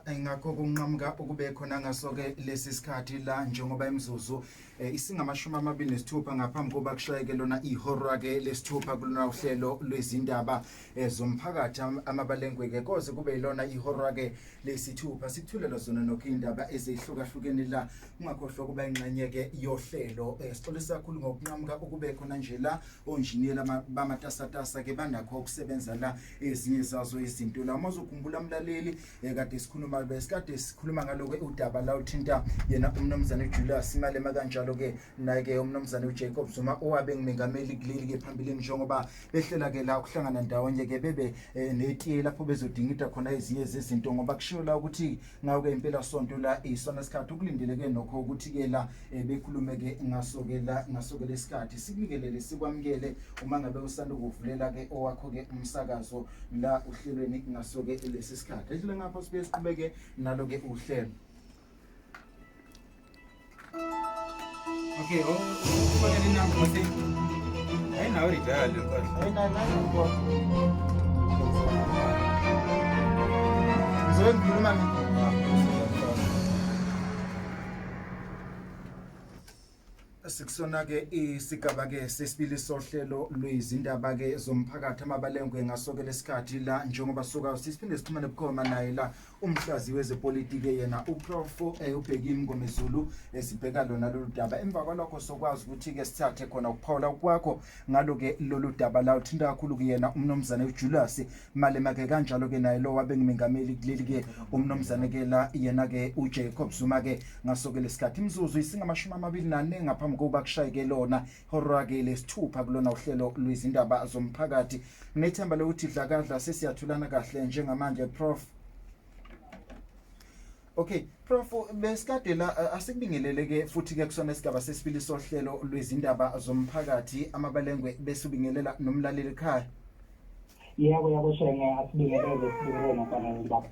ngakho kunqamuka ukube khona ngasoke lesi sikhathi la njengoba imizuzu isingamashumi amabili nesithupha ngaphambi kokuba kushayeke lona ihora ke lesithupha kulona uhlelo lwezindaba zomphakathi amabalengwe koze kube yilona ihora ke lesithupha sikuthulela zona nokho indaba ezihlukahlukene la ungakhohlwa kuba ingxenye ke yohlelo sixolisa kakhulu ngokunqamuka ukube khona nje la onjiniyela bamatasatasa ke banakho ukusebenza la ezinye zazo izinto la mawuzokhumbula umlaleli kade sikhuluma ngaloko udaba la uthinta yena umnomzane Julius Malema kanjalo ke naye umnomzane uJacob Zuma owabe ngimengameli kuleli ke phambili njengoba behlela ke la ukuhlangana ndawonye ke bebe netiye lapho bezodingida khona ezinye zezinto ngoba kushiwo la ukuthi ngawo impela sonto la isona isikhathi ukulindeleke nokho ukuthi ke la bekhulume ke ngasoke lesikhathi sikubikelele sikwamukele uma ngabe usanda ukuvulela ke owakho ke umsakazo la uhlelweni ngasoke lesi sikhathi edlule ngapha sibe siqhubeke nalo ke uhlelo. Okay, kufanele inamba mase ayinawo rijal kahle. Ayinawo ngizokhuluma sikusona ke isigaba ke sesibili sohlelo lwezindaba ke zomphakathi amabalengwe ngasoke lesikhathi la njengoba soka sisiphinde sixhumane bukhoma naye la umhlazi wezepolitiki yena uProf uBhekile Ngomezulu esibheka lona lolu daba emva kwalokho sokwazi ukuthi ke sithathe khona ukuphawula kwakho ngalo ke lolu daba la uthinta kakhulu kuyena umnomzane uJulius Malema ke kanjalo ke naye lo wabe ngimengameli kuleli ke umnomzane ke la yena ke uJacob Zuma ke ngasoke lesikhathi imzuzu isingamashumi amabili nane ngaphambi kokuba kushayeke lona ihora ke lesithupha kulona uhlelo lwezindaba zomphakathi nethemba lokuthi dlakadla sesiyathulana kahle njengamanje Prof. Okay, Prof, besikade la asikubingeleleke futhi ke kusona isigaba sesibili sohlelo lwezindaba zomphakathi amabalengwe besubingelela nomlaleli ekhaya. Yebo shenge asibingelele nafanele baba.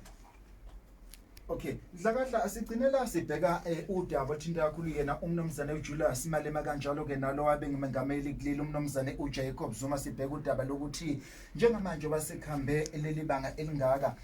Okay, dlakadla asigcinela sibheka udaba othinta kakhulu yena umnomzane uJulius Malema kanjalo ke nalo wabe ngimengameli kuleli umnomzane uJacob Zuma sibheka udaba lokuthi njengamanje basekhambe leli banga elingaka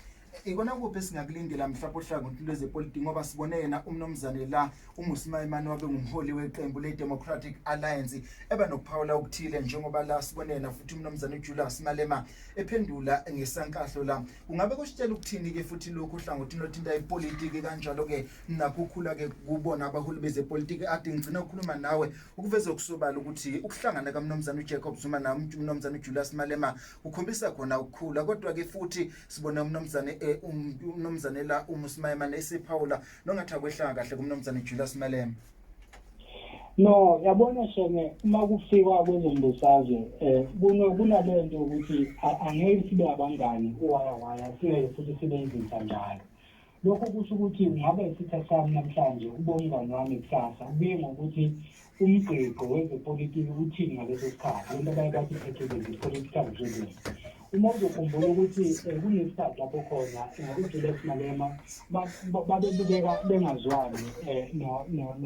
ikona kuphi singakulindela mhlawumbe ohlangothini lwezepolitiki ngoba sibone yena umnomzane la uMusimayimane wabe ngumholi weqembu leDemocratic Alliance eba nokuphawula ukuthile njengoba la sibone yena futhi umnomzane uJulius Malema ephendula ngesankahlo la ungabe kusitshela ukuthini ke futhi lokho ohlangothini lothinta ipolitiki kanjalo ke nakukhula ke kubona abaholi bezepolitiki ade ngicina ukukhuluma nawe ukuveza ukusobala ukuthi ukuhlangana kaMnomzane uJacob Zuma nomnomzane uJulius Malema ukhombisa khona ukukhula kodwa ke futhi sibona umnomzane umnomzane la uMusimayimane esephawula nongathi akwehlanga kahle kumnomzane Julius Malema. No, yabona shenge uma kufika kwezombusazwe kunalento ukuthi angeke sibe abangani waya sibe futhi sibenzisa njalo. Lokho kusho ukuthi ngabe isitha sami namhlanje ubongani wami kusasa kuye ngokuthi umgqegqo wezepolitiki uthini ngaleso sikhathi into abayibathi phecelezi political driven. Uma uzokhumbula ukuthi kunesikhathi lapho khona uJulius Malema babebukeka bengazwani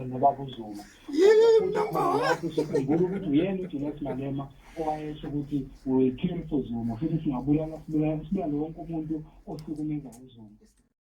nobaba uZuma. Futhi sikhumbula ukuthi uyena uJulius Malema owayesho ukuthi we kill for Zuma futhi singabulala wonke umuntu ohlukumeza uZuma.